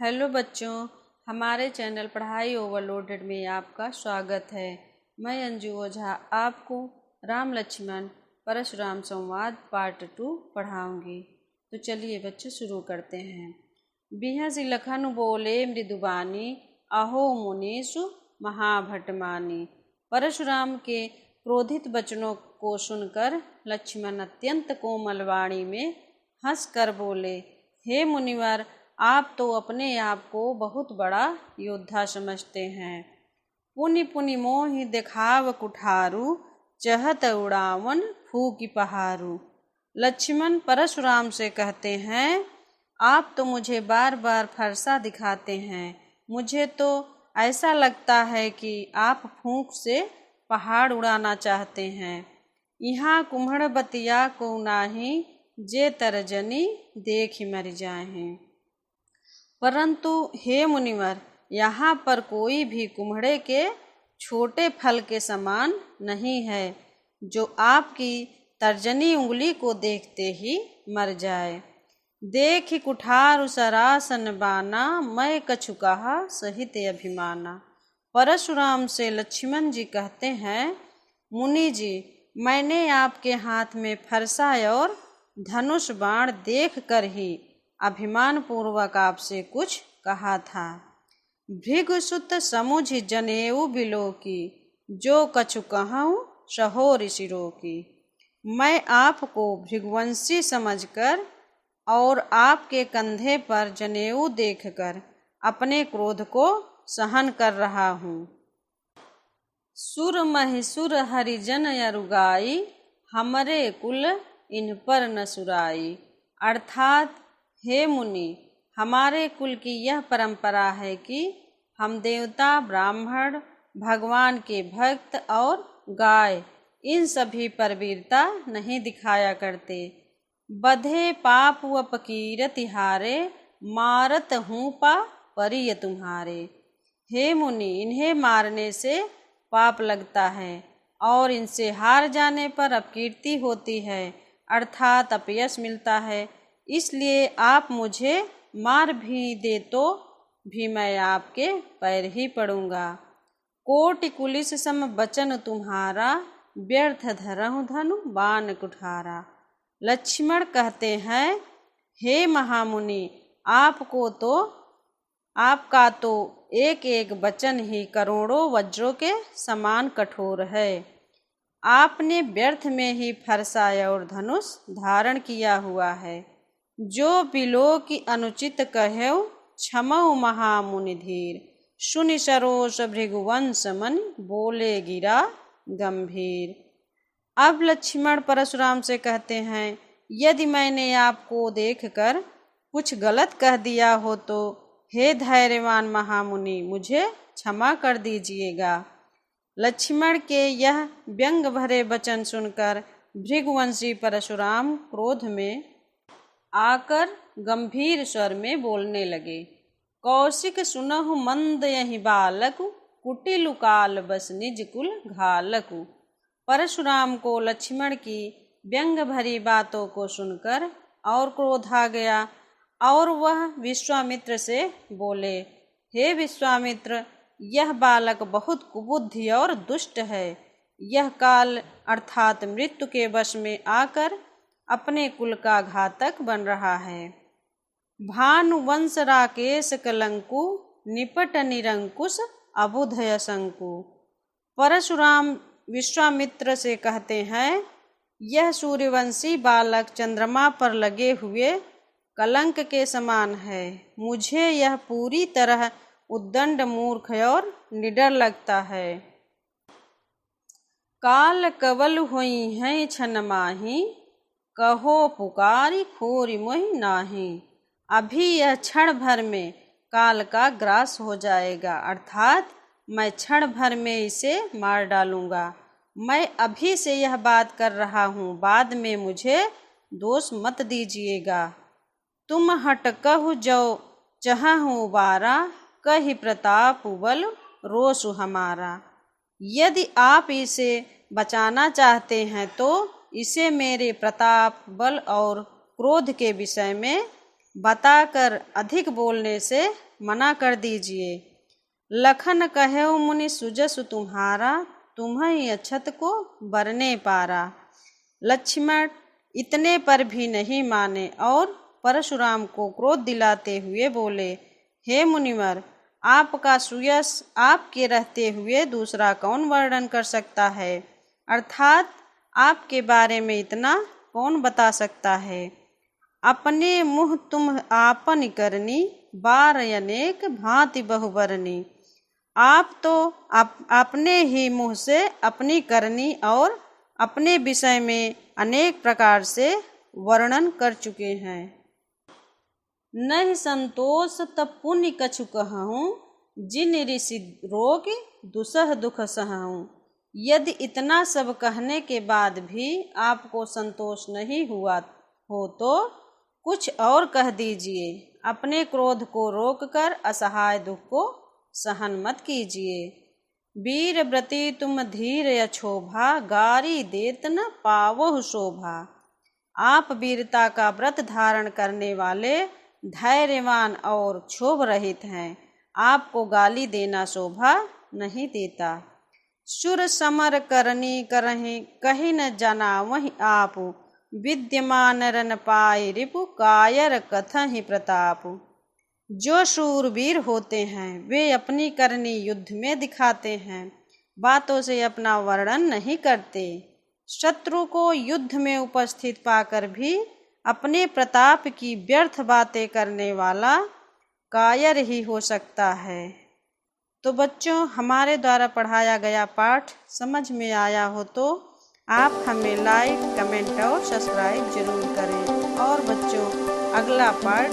Hello बच्चों, हमारे channel पढ़ाई ओवरलोडेड में आपका स्वागत है। मैं अंजू ओझा आपको राम लक्ष्मण परशुराम संवाद पार्ट 2 पढ़ाऊंगी। तो चलिए बच्चों शुरू करते हैं। बिहसी लखन बोले मृदुबानी, अहो मुनीषु महाभटमानी। परशुराम के क्रोधित वचनों को सुनकर लक्ष्मण अत्यंत कोमल वाणी में हंसकर बोले, हे मुनिवर, आप तो अपने आप को बहुत बड़ा योद्धा समझते हैं। पुनि पुनि मोहि देखाव कुठारू, चहत उड़ावन फूकी पहारू। लक्ष्मण परशुराम से कहते हैं, आप तो मुझे बार बार फरसा दिखाते हैं। मुझे तो ऐसा लगता है कि आप फूंक से पहाड़ उड़ाना चाहते हैं। यहाँ कुम्हड़ बतिया को नाही, जे तरजनी देखी मर जाएं। परंतु हे मुनिवर, यहाँ पर कोई भी कुम्हड़े के छोटे फल के समान नहीं है जो आपकी तर्जनी उंगली को देखते ही मर जाए। देखि कुठार सरासन बाना, मैं कछु कहा सहित अभिमाना। परशुराम से लक्ष्मण जी कहते हैं, मुनि जी, मैंने आपके हाथ में फरसा और धनुष बाण देख कर ही अभिमान पूर्वक आपसे कुछ कहा था। भृगुसुत समुझ जनेऊ बिलो की, जो कछु कहूँ सहो ऋषिरों की। मैं आपको भृगुवंशी समझकर और आपके कंधे पर जनेऊ देखकर अपने क्रोध को सहन कर रहा हूँ। सुर महिसुर हरिजन अरुगाई, हमरे कुल इन पर न सुराई। अर्थात हे मुनि, हमारे कुल की यह परंपरा है कि हम देवता, ब्राह्मण, भगवान के भक्त और गाय इन सभी पर वीरता नहीं दिखाया करते। बधे पाप व फकीर तिहारे, मारत हूँ पा परिय तुम्हारे। हे मुनि, इन्हें मारने से पाप लगता है और इनसे हार जाने पर अपकीर्ति होती है, अर्थात अपयश मिलता है। इसलिए आप मुझे मार भी दे तो भी मैं आपके पैर ही पड़ूंगा। कोटि कुलिस सम बचन तुम्हारा, व्यर्थ धरहु धनु बाण कुठारा। लक्ष्मण कहते हैं, हे महामुनि, आपका तो एक एक वचन ही करोड़ों वज्रों के समान कठोर है। आपने व्यर्थ में ही फरसा और धनुष धारण किया हुआ है। जो बिलो की अनुचित कहो, क्षमऊ महामुनि धीर। सुनि सरोष भृगुवंश मन, बोले गिरा गंभीर। अब लक्ष्मण परशुराम से कहते हैं, यदि मैंने आपको देखकर कुछ गलत कह दिया हो तो हे धैर्यवान महामुनि, मुझे क्षमा कर दीजिएगा। लक्ष्मण के यह व्यंग भरे वचन सुनकर भृगुवंशी परशुराम क्रोध में आकर गंभीर स्वर में बोलने लगे। कौशिक सुनहु मंद यहि बालक, कुटिल काल बस निज कुल घालकु। परशुराम को लक्ष्मण की व्यंग भरी बातों को सुनकर और क्रोध आ गया और वह विश्वामित्र से बोले, हे विश्वामित्र, यह बालक बहुत कुबुद्धि और दुष्ट है। यह काल अर्थात मृत्यु के वश में आकर अपने कुल का घातक बन रहा है। भानु वंश राकेश कलंकु, निपट निरंकुश अबुधय शंकु। परशुराम विश्वामित्र से कहते हैं, यह सूर्यवंशी बालक चंद्रमा पर लगे हुए कलंक के समान है। मुझे यह पूरी तरह उद्दंड, मूर्ख और निडर लगता है। काल कवल होई हैं छन माही, कहो पुकारी खोरी मोहि नाही। अभी यह क्षण भर में काल का ग्रास हो जाएगा, अर्थात मैं क्षण भर में इसे मार डालूंगा। मैं अभी से यह बात कर रहा हूँ, बाद में मुझे दोष मत दीजिएगा। तुम हट कहु जो चहु बारा, कहि प्रताप बल रोषु हमारा। यदि आप इसे बचाना चाहते हैं तो इसे मेरे प्रताप, बल और क्रोध के विषय में बताकर अधिक बोलने से मना कर दीजिए। लखन कहो मुनि सुजसु तुम्हारा, तुम्हें अछत को बरने पारा। लक्ष्मण इतने पर भी नहीं माने और परशुराम को क्रोध दिलाते हुए बोले, हे मुनिवर, आपका सुयश आपके रहते हुए दूसरा कौन वर्णन कर सकता है, अर्थात आपके बारे में इतना कौन बता सकता है। अपने मुँह तुम आपन करनी, बार अनेक भांति बहुबरनी। आप तो अपने ही मुँह से अपनी करनी और अपने विषय में अनेक प्रकार से वर्णन कर चुके हैं। नहीं संतोष तब पुण्य कछु कहूँ, जिन ऋषि रोग दुसह दुख सहूँ। यदि इतना सब कहने के बाद भी आपको संतोष नहीं हुआ हो तो कुछ और कह दीजिए। अपने क्रोध को रोककर असहाय दुख को सहन मत कीजिए। वीर व्रती तुम धीर अछोभा, गारी देत न पावो शोभा। आप वीरता का व्रत धारण करने वाले धैर्यवान और क्षोभ रहित हैं। आपको गाली देना शोभा नहीं देता। सुर समर करनी करहि, कहीं न जाना वहीं आप। विद्यमान रन पाए रिपु, कायर कथहि प्रताप। जो शूरवीर होते हैं वे अपनी करनी युद्ध में दिखाते हैं, बातों से अपना वर्णन नहीं करते। शत्रु को युद्ध में उपस्थित पाकर भी अपने प्रताप की व्यर्थ बातें करने वाला कायर ही हो सकता है। तो बच्चों, हमारे द्वारा पढ़ाया गया पाठ समझ में आया हो तो आप हमें लाइक, कमेंट और सब्सक्राइब जरूर करें। और बच्चों, अगला पाठ